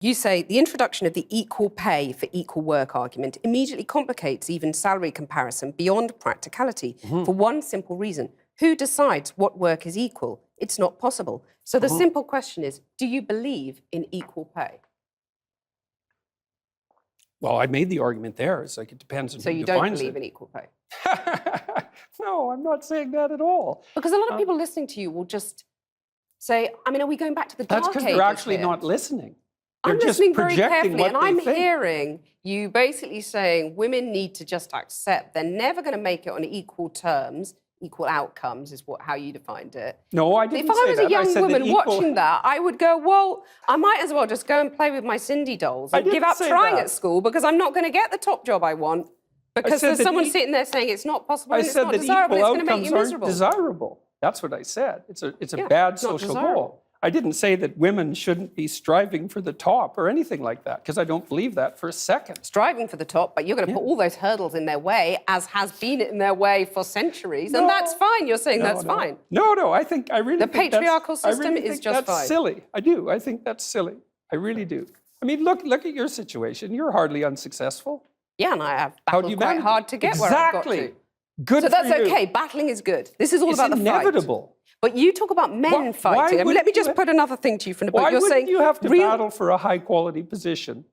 You say the introduction of the equal pay for equal work argument immediately complicates even salary comparison beyond practicality for one simple reason. Who decides what work is equal? It's not possible. So the simple question is, do you believe in equal pay? Well, I made the argument there. It's like it depends on So who you don't defines believe it. in equal pay? No, I'm not saying that at all. Because a lot of people listening to you will just say, I mean, are we going back to the dark That's ages because they're actually here? not listening. I'm They're just listening very projecting carefully, what and they I'm think. hearing you basically saying women need to just accept they're never going to make it on equal terms, equal outcomes is how you defined it. No, I didn't If say I was that. a young said woman that equal... watching that, I would go, well, I might as well just go and play with my Cindy dolls and give didn't up say trying that. at school because I'm not going to get the top job I want because said there's that someone sitting there saying it's not possible and it's not desirable, it's going to make you miserable. Desirable. That's what I said. It's a Yeah, bad it's not social desirable. goal. I didn't say that women shouldn't be striving for the top or anything like that, because I don't believe that for a second. Striving for the top, but you're going to put all those hurdles in their way, as has been in their way for centuries, and that's fine. You're saying that's fine. No, I really The think patriarchal that's, system I really is think just that's fine. silly. I do. I think that's silly. I really do. I mean, look at your situation. You're hardly unsuccessful. Yeah, and I have How do you battled quite manage hard it? to get where I've got to. Exactly. Good So for that's you. okay. Battling is good. This is all It's about the fight. inevitable. But you talk about men fighting. I mean, let me just put another thing to you from the book. Why You're wouldn't saying you have to battle for a high-quality position?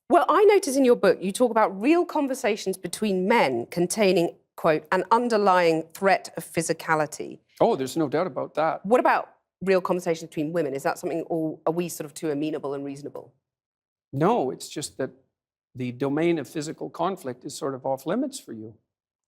Well, I notice in your book you talk about real conversations between men containing, quote, an underlying threat of physicality. Oh, there's no doubt about that. What about real conversations between women? Is that something, or are we sort of too amenable and reasonable? No, it's just that the domain of physical conflict is sort of off limits for you.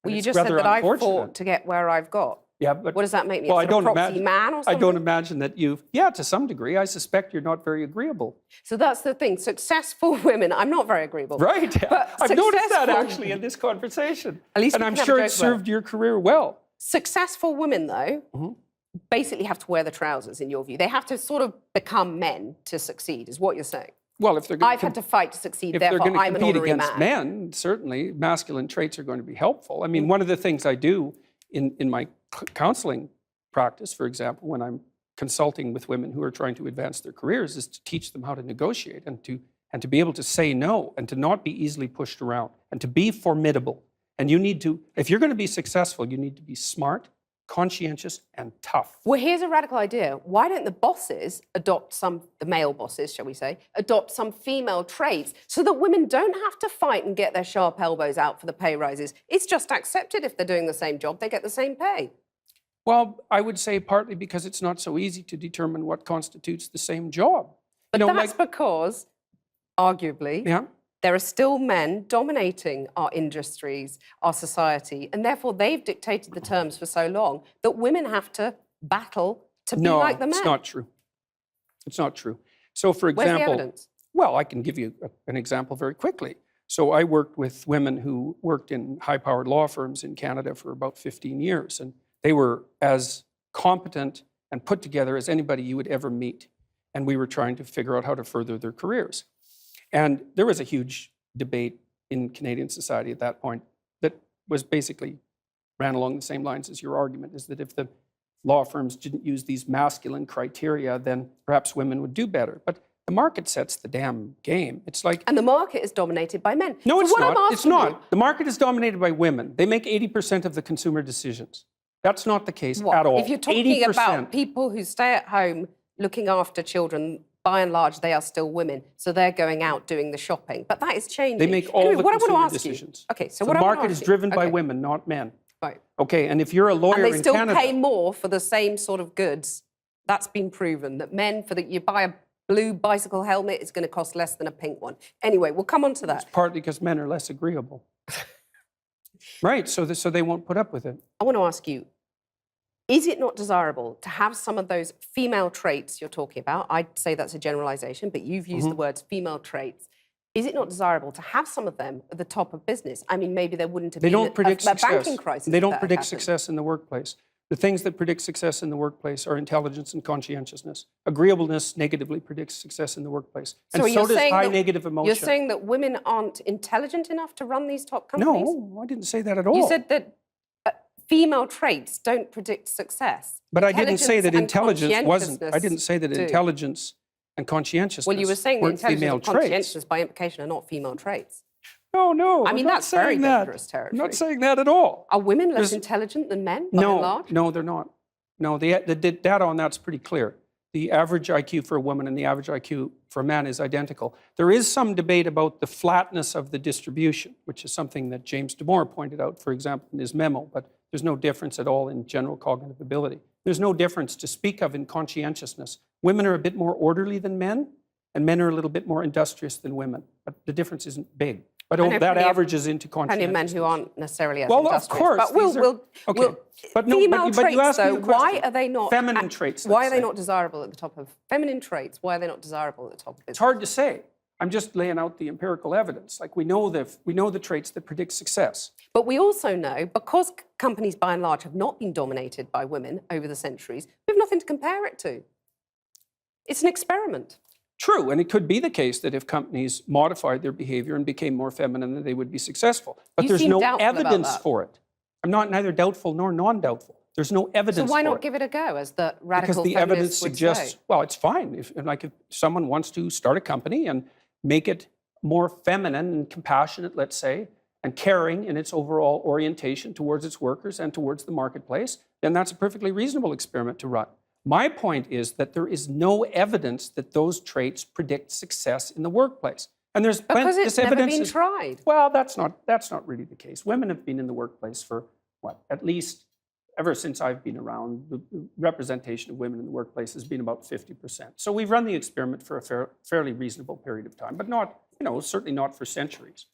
Well, you it's just said rather that I've unfortunate. fought to get where I've got. Yeah, but What does that make me? well, a sort of proxy man or something? I don't imagine that you've. Yeah, to some degree, I suspect you're not very agreeable. So that's the thing. Successful women. I'm not very agreeable. Right. But I've noticed that successful- actually in this conversation. At least and we I'm can have sure a it joke about served your career well. Successful women, though, basically have to wear the trousers, in your view. They have to sort of become men to succeed, is what you're saying. Well, if they're going I've had to fight to succeed, if they're therefore going to I'm an compete honorary against man. men, certainly masculine traits are going to be helpful. I mean, one of the things I do in my counseling practice, for example, when I'm consulting with women who are trying to advance their careers, is to teach them how to negotiate and to be able to say no and to not be easily pushed around and to be formidable. And you need to, if you're going to be successful, you need to be smart, conscientious, and tough. Well, here's a radical idea. Why don't the bosses adopt the male bosses, shall we say, adopt some female traits so that women don't have to fight and get their sharp elbows out for the pay rises? It's just accepted if they're doing the same job, they get the same pay. Well, I would say partly because it's not so easy to determine what constitutes the same job. But that's because, arguably, there are still men dominating our industries, our society, and therefore they've dictated the terms for so long that women have to battle to be like the men. No, it's not true. It's not true. So, for example... Where's the evidence? Well, I can give you an example very quickly. So I worked with women who worked in high-powered law firms in Canada for about 15 years, and they were as competent and put together as anybody you would ever meet. And we were trying to figure out how to further their careers. And there was a huge debate in Canadian society at that point that was basically ran along the same lines as your argument, is that if the law firms didn't use these masculine criteria, then perhaps women would do better. But the market sets the damn game. It's like... And the market is dominated by men. No, so it's not. It's not. You, the market is dominated by women. They make 80% of the consumer decisions. That's not the case at all. If you're talking 80%. about people who stay at home looking after children, by and large, they are still women. So they're going out doing the shopping. But that is changing. They make all the consumer decisions. Okay, so the market is driven by women, not men. Right. Okay, and if you're a lawyer in Canada... And they still pay more for the same sort of goods. That's been proven, that men, you buy a blue bicycle helmet, it's going to cost less than a pink one. Anyway, we'll come on to that. It's partly because men are less agreeable. Right, so they won't put up with it. I want to ask you, is it not desirable to have some of those female traits you're talking about? I'd say that's a generalization, but you've used the words female traits. Is it not desirable to have some of them at the top of business? I mean, maybe there wouldn't have been a banking crisis. They don't predict success in the workplace. The things that predict success in the workplace are intelligence and conscientiousness. Agreeableness negatively predicts success in the workplace. And so does high negative emotion. You're saying that women aren't intelligent enough to run these top companies? No, I didn't say that at all. You said that female traits don't predict success. But I didn't say that intelligence wasn't. I didn't say that intelligence and conscientiousness Well, you were saying that weren't female intelligence and traits. conscientiousness by implication are not female traits. No, I mean, I'm not that's very saying that. dangerous I'm territory. not saying that at all. Are women less There's- intelligent than men, by and No, large? no, they're not. No, the data on that's pretty clear. The average IQ for a woman and the average IQ for a man is identical. There is some debate about the flatness of the distribution, which is something that James Damore pointed out, for example, in his memo, but there's no difference at all in general cognitive ability. There's no difference to speak of in conscientiousness. Women are a bit more orderly than men, and men are a little bit more industrious than women, but the difference isn't big. But I know that plenty of- averages into Plenty of men conscientiousness. who aren't necessarily as Well, of industrious. course, But these are- okay. But no, female but you traits, asked me though, a why question. are they not... Feminine traits, Why let's are they say. not desirable at the top of... Feminine traits, why are they not desirable at the top of business? It's hard to say. I'm just laying out the empirical evidence. Like we know the traits that predict success. But we also know, because companies by and large have not been dominated by women over the centuries, we have nothing to compare it to. It's an experiment. True, and it could be the case that if companies modified their behavior and became more feminine, that they would be successful. But You there's seem no doubtful about evidence that. for it. I'm not neither doubtful nor non-doubtful. There's no So evidence why for not it. give it a go, as the radical Because the evidence feminists would suggests, say? well, it's fine. If someone wants to start a company and make it more feminine and compassionate, let's say, and caring in its overall orientation towards its workers and towards the marketplace, then that's a perfectly reasonable experiment to run. My point is that there is no evidence that those traits predict success in the workplace. And there's Because it's this never evidence been is- tried. Well, that's not really the case. Women have been in the workplace for what? At least ever since I've been around, the representation of women in the workplace has been about 50%. So we've run the experiment for a fairly reasonable period of time, but not, certainly not for centuries.